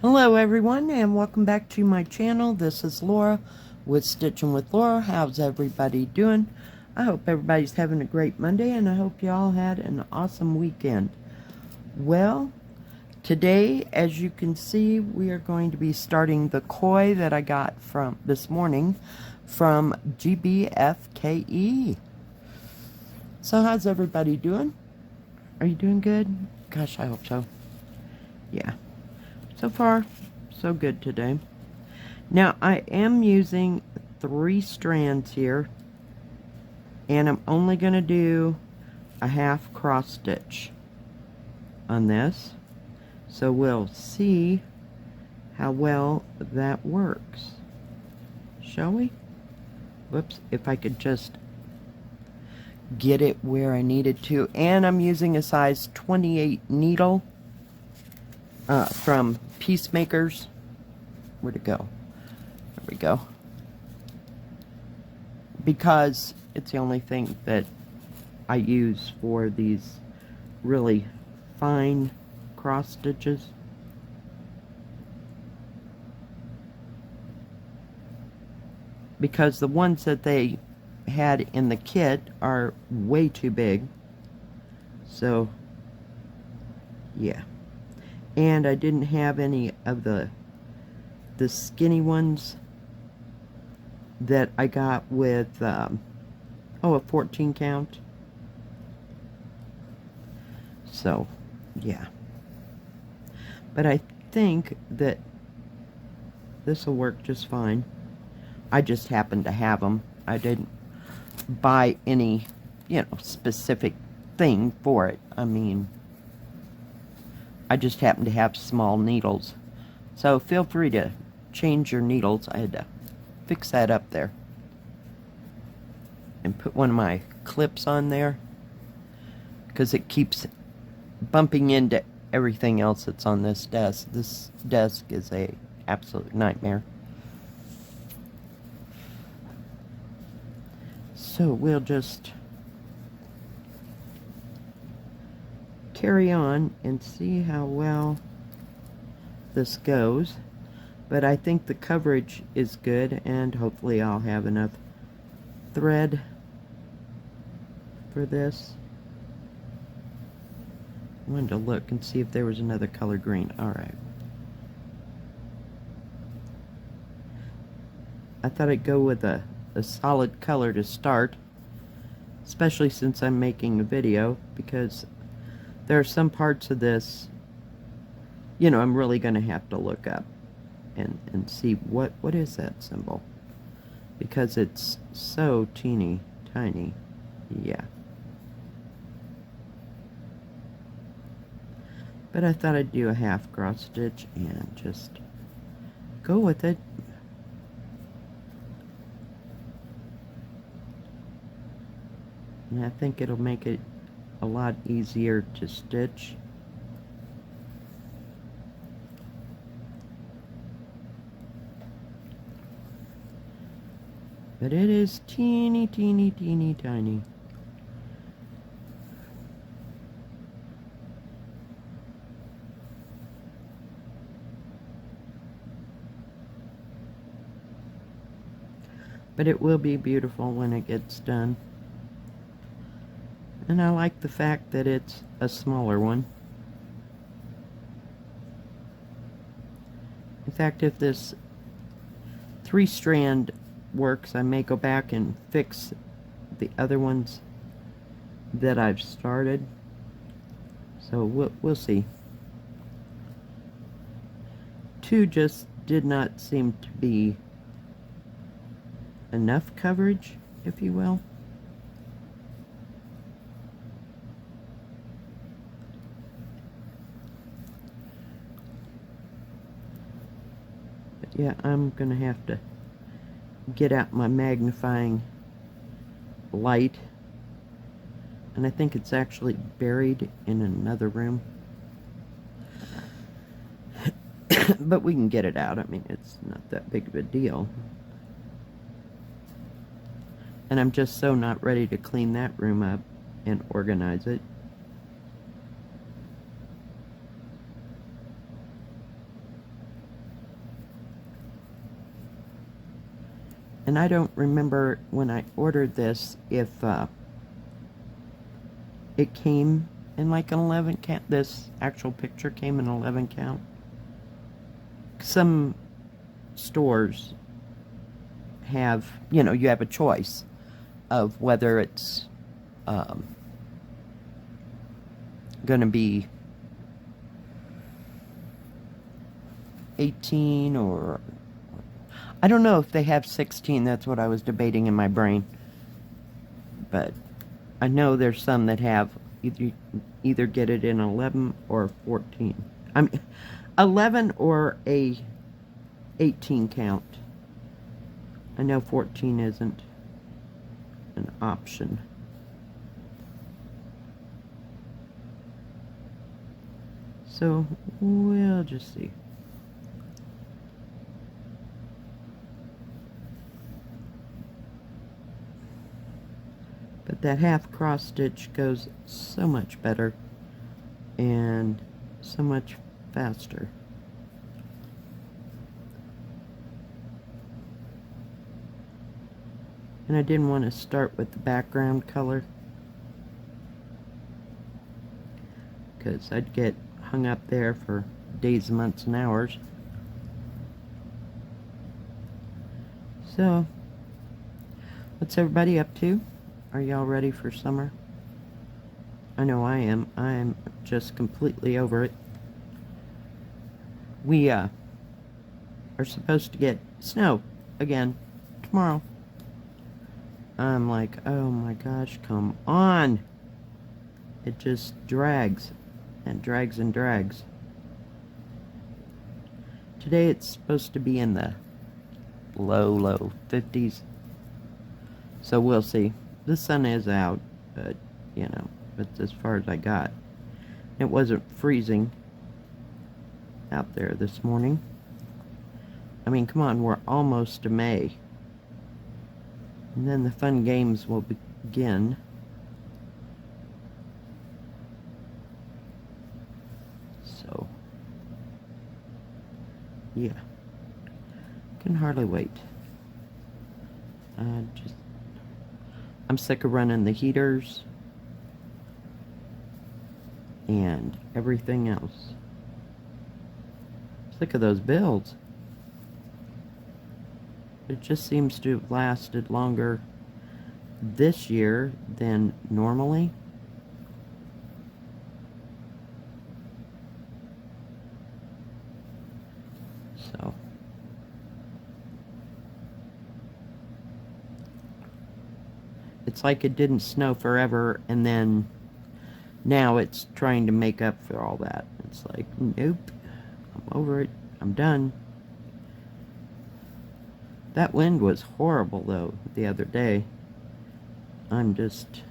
Hello everyone and welcome back to my channel. This is Laura with Stitchin with Laura. How's everybody doing? I hope everybody's having a great Monday and I hope you all had an awesome weekend. Well, today as you can see we are going to be starting the koi that I got from this morning from GBFKE. So how's everybody doing? Are you doing good? Gosh, I hope so. Yeah. So far, so good today. Now, I am using 3 strands here, and I'm only going to do a half cross stitch on this. So we'll see how well that works. Shall we? Whoops, if I could just get it where I needed to. And I'm using a size 28 needle. From Peacemakers. Where'd it go? There we go. Because it's the only thing that I use for these really fine cross stitches. Because the ones that they had in the kit are way too big. So, yeah. And I didn't have any of the skinny ones that I got with, a 14 count. So, yeah. But I think that this will work just fine. I just happened to have them. I didn't buy any, specific thing for it. I mean, I just happen to have small needles. So feel free to change your needles. I had to fix that up there. And put one of my clips on there. Because it keeps bumping into everything else that's on this desk. This desk is a absolute nightmare. So we'll just carry on and see how well this goes. But I think the coverage is good and hopefully I'll have enough thread for this. I wanted to look and see if there was another color green. Alright. I thought I'd go with a solid color to start, especially since I'm making a video, because there are some parts of this, I'm really going to have to look up and see what is that symbol, because it's so teeny tiny. Yeah. But I thought I'd do a half cross stitch and just go with it. And I think it'll make it a lot easier to stitch. But it is teeny, teeny, teeny, tiny. But it will be beautiful when it gets done. And I like the fact that it's a smaller one. In fact, if this 3-strand works, I may go back and fix the other ones that I've started. So we'll see. 2 just did not seem to be enough coverage, if you will. But yeah, I'm gonna have to get out my magnifying light, and I think it's actually buried in another room. But we can get it out. I mean, it's not that big of a deal. And I'm just so not ready to clean that room up and organize it. And I don't remember when I ordered this if it came in like an 11 count. This actual picture came in 11 count. Some stores have, you know, you have a choice of whether it's going to be 18 or I don't know if they have 16. That's what I was debating in my brain. But I know there's some that have either get it in 11 or 14. I mean, 11 or a 18 count. I know 14 isn't an option. So we'll just see. But that half cross stitch goes so much better and so much faster. And I didn't want to start with the background color because I'd get hung up there for days, months, and hours. So, what's everybody up to? Are y'all ready for summer? I know I am. I'm just completely over it. We are supposed to get snow again tomorrow. I'm like, oh my gosh, come on. It just drags and drags and drags. Today it's supposed to be in the low 50s. So we'll see. The sun is out, but, you know, that's as far as I got. It wasn't freezing out there this morning. I mean, come on, we're almost to May. And then the fun games will begin. So, yeah. Can hardly wait. I'm sick of running the heaters and everything else. Sick of those builds. It just seems to have lasted longer this year than normally. So. It's like it didn't snow forever, and then now it's trying to make up for all that. It's like, nope, I'm over it, I'm done. That wind was horrible, though, the other day. I'm just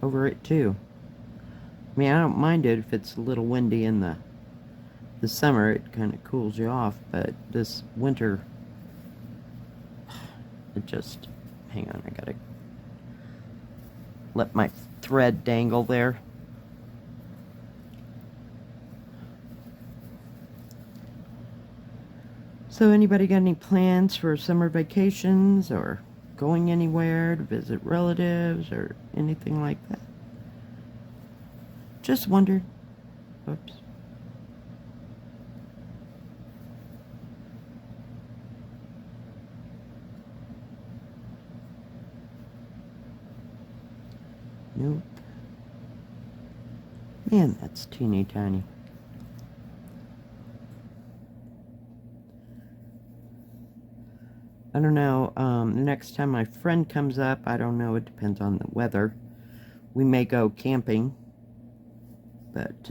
over it, too. I mean, I don't mind it if it's a little windy in the summer. It kind of cools you off, but this winter, it just... Hang on, I gotta let my thread dangle there. So anybody got any plans for summer vacations or going anywhere to visit relatives or anything like that? Just wondered. Oops. Nope. Man, that's teeny tiny. I don't know, the next time my friend comes up, I don't know, it depends on the weather. We may go camping, but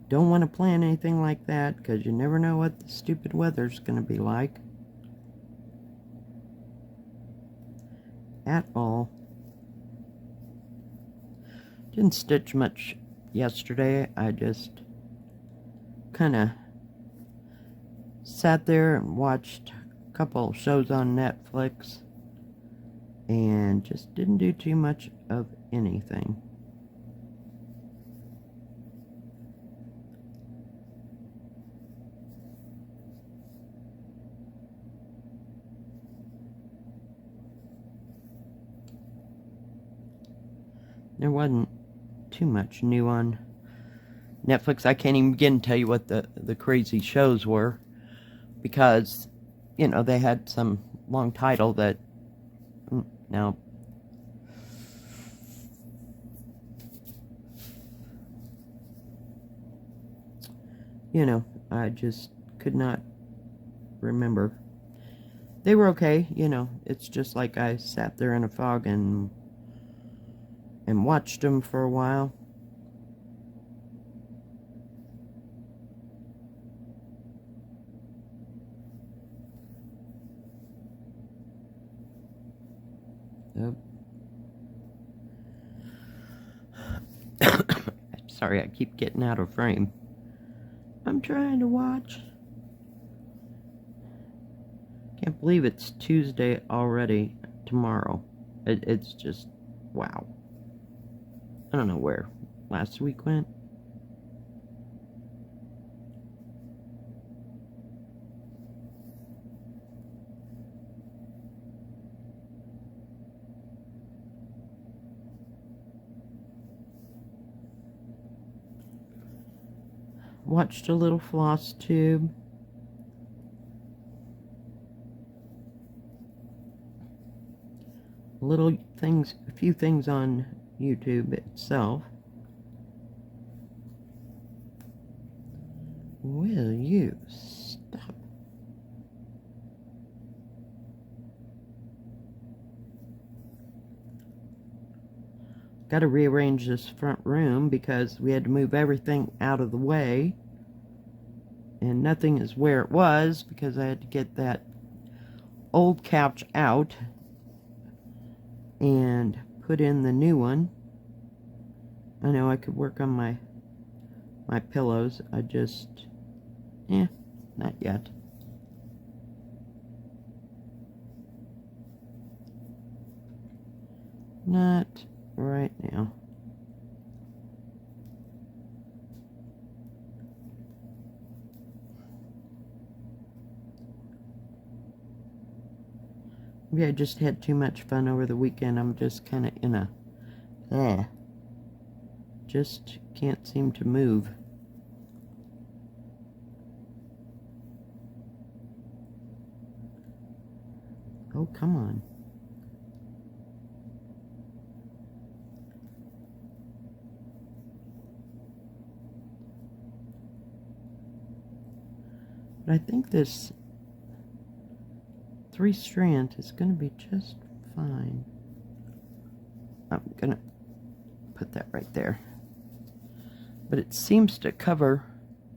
don't want to plan anything like that because you never know what the stupid weather's going to be like. At all. Didn't stitch much yesterday. I just kind of sat there and watched a couple shows on Netflix and just didn't do too much of anything. there wasn't too much new on Netflix. I can't even begin to tell you what the crazy shows were, because, you know, they had some long title that, now, you know, I just could not remember. They were okay, you know. It's just like I sat there in a fog and watched them for a while. Yep. Sorry, I keep getting out of frame. I'm trying to watch. Can't believe it's Tuesday already. Tomorrow. It's just, wow. I don't know where last week went. Watched a little floss tube. Little things, a few things on YouTube itself. Will you stop? Got to rearrange this front room because we had to move everything out of the way. And nothing is where it was because I had to get that old couch out and put in the new one. I know I could work on my pillows. I just, not yet. Not right now. Maybe I just had too much fun over the weekend. I'm just kind of in a, just can't seem to move. Oh, come on. But I think this 3-strand is going to be just fine. I'm going to put that right there. But it seems to cover...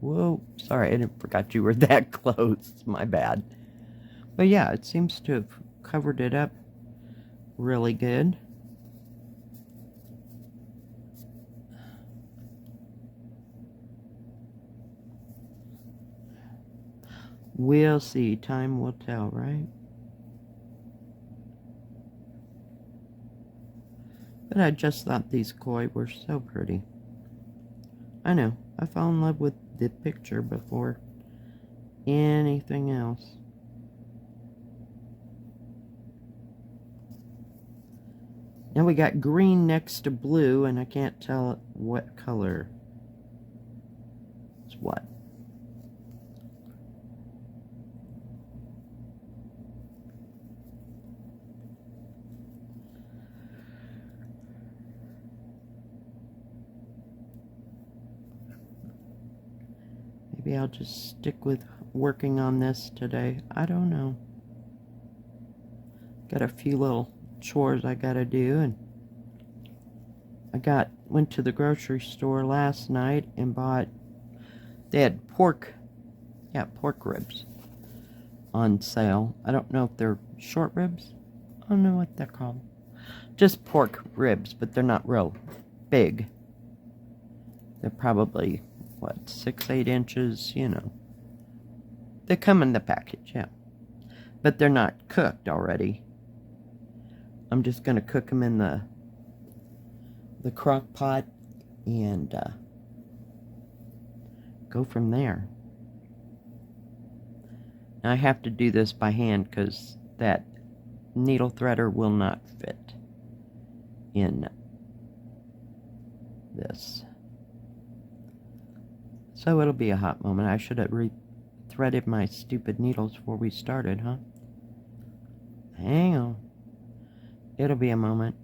Whoa, sorry, I forgot you were that close. My bad. But yeah, it seems to have covered it up really good. We'll see. Time will tell, right? But I just thought these koi were so pretty. I know. I fell in love with the picture before anything else. Now we got green next to blue, and I can't tell what color is what. Maybe I'll just stick with working on this today. I don't know. Got a few little chores I gotta do, and I went to the grocery store last night and bought, they had pork ribs on sale. I don't know if they're short ribs. I don't know what they're called. Just pork ribs, but they're not real big. They're probably, what, 6-8 inches, you know. They come in the package, yeah. But they're not cooked already. I'm just going to cook them in the crock pot and go from there. Now I have to do this by hand because that needle threader will not fit in this. So it'll be a hot moment. I should have re-threaded my stupid needles before we started, huh? Hang on. It'll be a moment.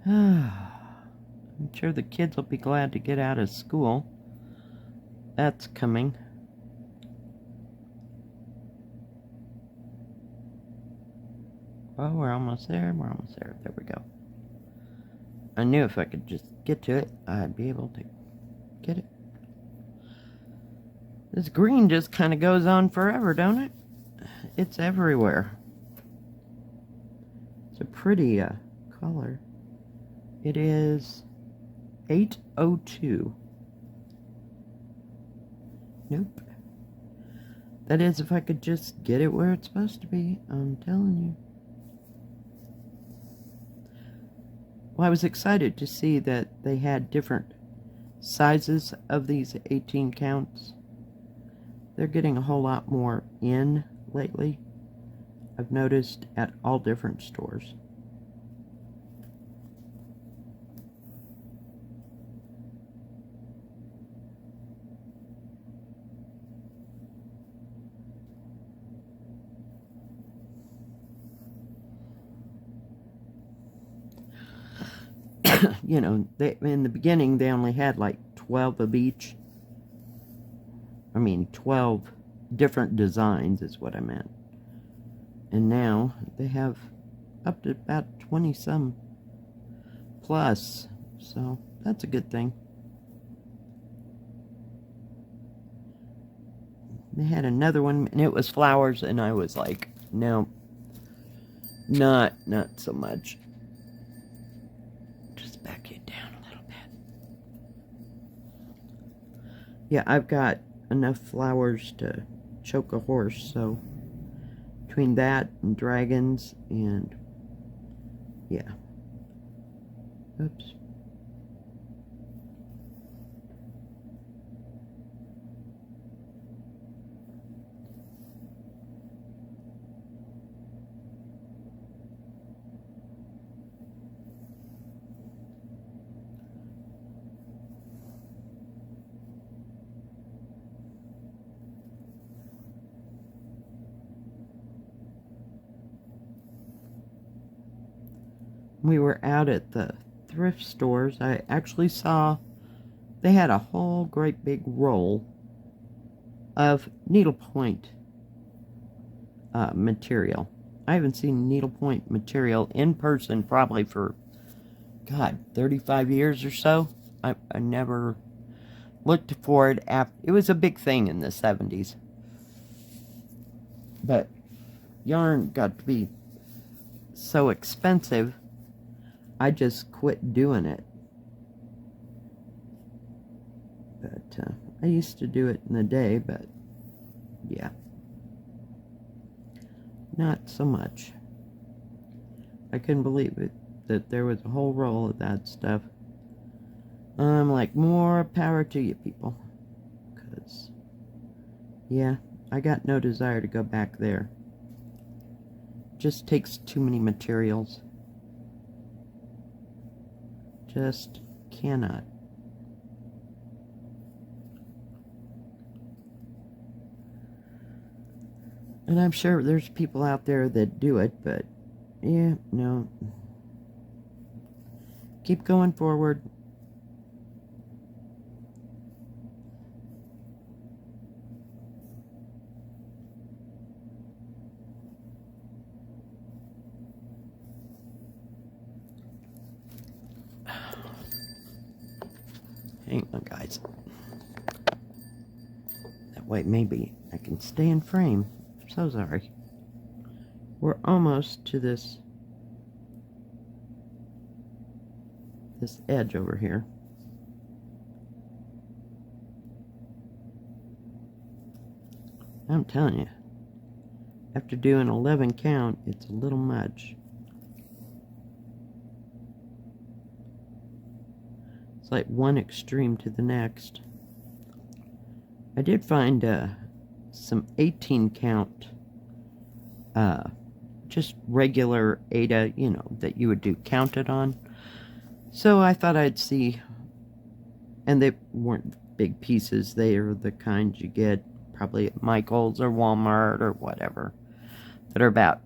I'm sure the kids will be glad to get out of school. That's coming. Well, we're almost there. We're almost there. There we go. I knew if I could just get to it, I'd be able to get it. This green just kind of goes on forever, don't it? It's everywhere. It's a pretty color. It is 802. Nope. That is if I could just get it where it's supposed to be. I'm telling you. Well, I was excited to see that they had different sizes of these 18 counts. They're getting a whole lot more in lately. I've noticed at all different stores. You know, in the beginning they only had like 12 of each. I mean 12 different designs is what I meant. And now they have up to about 20 some plus. So that's a good thing. They had another one and it was flowers and I was like, no, not so much. Back it down a little bit. Yeah, I've got enough flowers to choke a horse, so between that and dragons and yeah. Oops. We were out at the thrift stores. I actually saw they had a whole great big roll of needlepoint material. I haven't seen needlepoint material in person probably for, God, 35 years or so. I never looked for it after. It was a big thing in the 70s. But yarn got to be so expensive, I just quit doing it. But I used to do it in the day, but yeah. Not so much. I couldn't believe it, that there was a whole roll of that stuff. I'm like, more power to you people. Because, yeah, I got no desire to go back there. Just takes too many materials. Just cannot. And I'm sure there's people out there that do it, but yeah, no. Keep going forward. Hang on, guys. That way maybe I can stay in frame. I'm so sorry. We're almost to this edge over here. I'm telling you, after doing 11 count, it's a little much. It's like one extreme to the next. I did find some 18 count, just regular Ada, you know, that you would do counted on. So I thought I'd see, and they weren't big pieces. They are the kind you get probably at Michael's or Walmart or whatever, that are about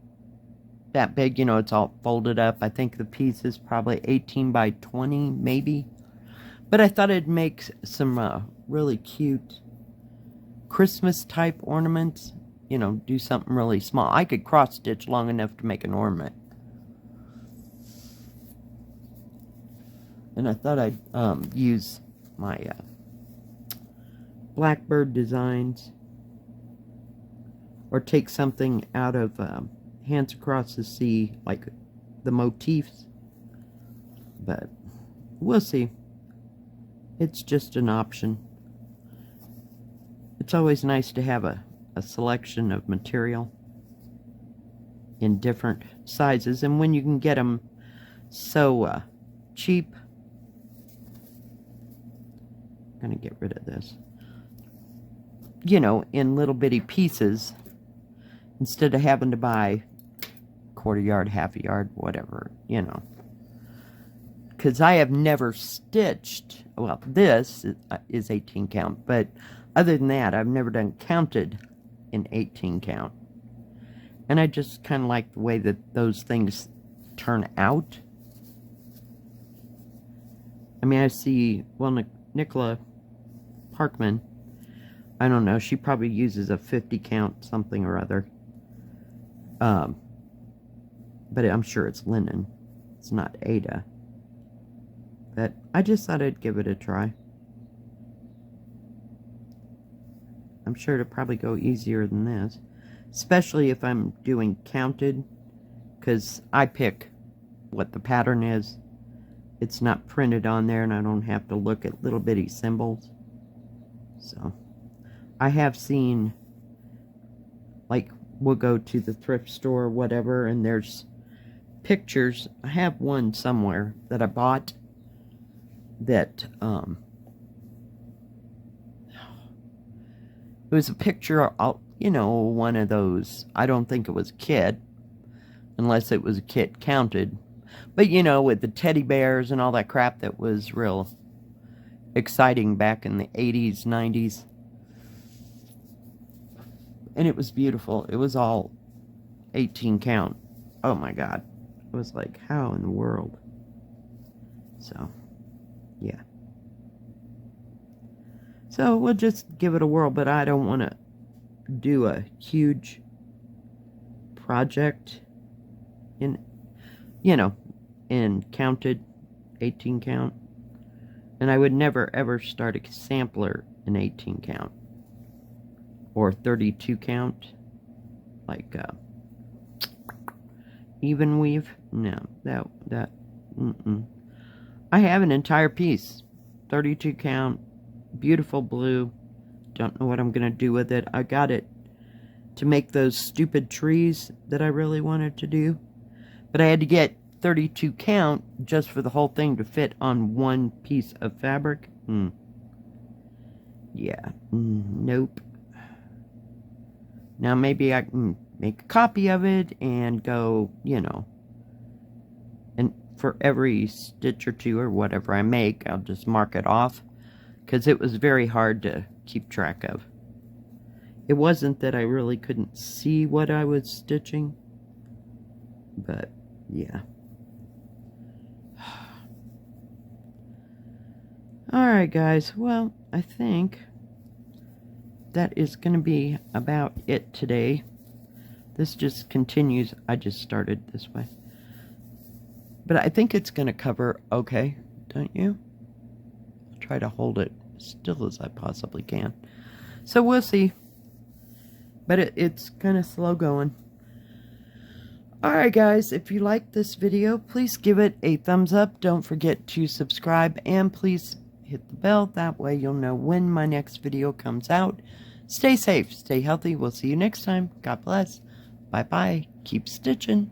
that big, you know, it's all folded up. I think the piece is probably 18 by 20, maybe. But I thought it'd make some really cute Christmas type ornaments. You know, do something really small. I could cross stitch long enough to make an ornament. And I thought I'd use my Blackbird designs, or take something out of Hands Across the Sea, like the motifs. But we'll see. It's just an option. It's always nice to have a selection of material in different sizes, and when you can get them so cheap. I'm gonna get rid of this. You know, in little bitty pieces, instead of having to buy quarter yard, half a yard, whatever, you know. Because I have never stitched, well, this is 18 count, but other than that, I've never done counted in 18 count. And I just kind of like the way that those things turn out. I mean, I see, well, Nicola Parkman, I don't know, she probably uses a 50 count something or other. But I'm sure it's linen. It's not Ada. But I just thought I'd give it a try. I'm sure it'll probably go easier than this. Especially if I'm doing counted. Because I pick what the pattern is. It's not printed on there, and I don't have to look at little bitty symbols. So, I have seen, like, we'll go to the thrift store or whatever, and there's pictures. I have one somewhere that I bought that, it was a picture of, you know, one of those, I don't think it was a kid, unless it was a kid counted, but, you know, with the teddy bears and all that crap that was real exciting back in the 80s, 90s. And it was beautiful. It was all 18 count. Oh my God. It was like, how in the world? So, yeah. So we'll just give it a whirl, but I don't want to do a huge project in, you know, in counted 18 count. And I would never ever start a sampler in 18 count or 32 count, like even weave. No, that I have an entire piece, 32 count, beautiful blue. Don't know what I'm gonna do with it. I got it to make those stupid trees that I really wanted to do, but I had to get 32 count just for the whole thing to fit on one piece of fabric. Yeah, nope. Now maybe I can make a copy of it and go, you know, and for every stitch or two or whatever I make, I'll just mark it off, because it was very hard to keep track of. It wasn't that I really couldn't see what I was stitching, but yeah. Alright guys, well, I think that is going to be about it today. This just continues. I just started this way. But I think it's going to cover okay, don't you? I'll try to hold it as still as I possibly can. So we'll see. But it's kind of slow going. Alright guys, if you like this video, please give it a thumbs up. Don't forget to subscribe, and please hit the bell. That way you'll know when my next video comes out. Stay safe, stay healthy. We'll see you next time. God bless. Bye-bye. Keep stitching.